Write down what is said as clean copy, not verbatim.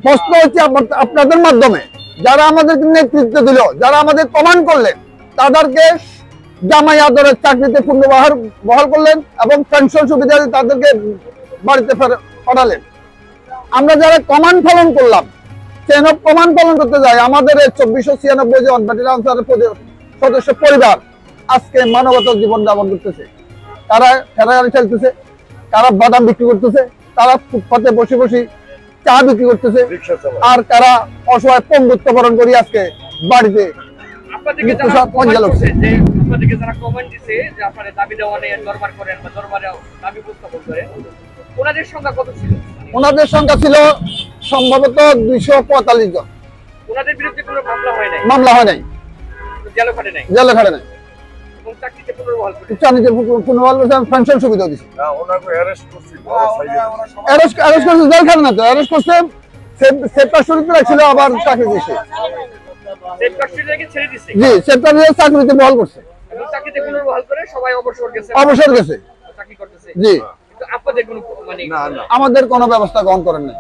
প্রশ্ন হচ্ছে আপনাদের মাধ্যমে যারা আমাদেরকে নেতৃত্ব দিল, যারা আমাদের কমান্ড করলেন, তাদেরকে জামাই আদরের চাকরিতে বহাল করলেন এবং পেনশন সুবিধা তাদেরকে বাড়িতে পাঠালেন। আমরা যারা কমান্ড পালন করলাম, চেন অফ কমান্ড পালন করতে যাই, আমাদের 2496 জন ব্যাটালিয়ন আনসারের সদস্য পরিবার আজকে মানবতার জীবন যাপন করতেছে। তারা ঠেলাগাড়ি চালতেছে, তারা বাদাম বিক্রি করতেছে, তারা ফুটপাতে বসে বসে চা বিক্রি করতেছে, আর তারা অসহায় পঙ্গুত্ব বরণ করি আজকে বাড়িতে ওনাদের সংখ্যা ছিল সম্ভবত 245 জন। ওনাদের বিরুদ্ধে কোনো মামলা হয় নাই, জেলে খাটে নাই। পেনশন সুবিধা দিচ্ছে। জেলখানা না তো, অ্যারেস্ট করছে, ছিল আবার চাকরি দিচ্ছে। জি, চাকরিতে বহাল করছে, অবসর গেছে। জি, আমাদের কোনো ব্যবস্থা গ্রহণ করেন নাই।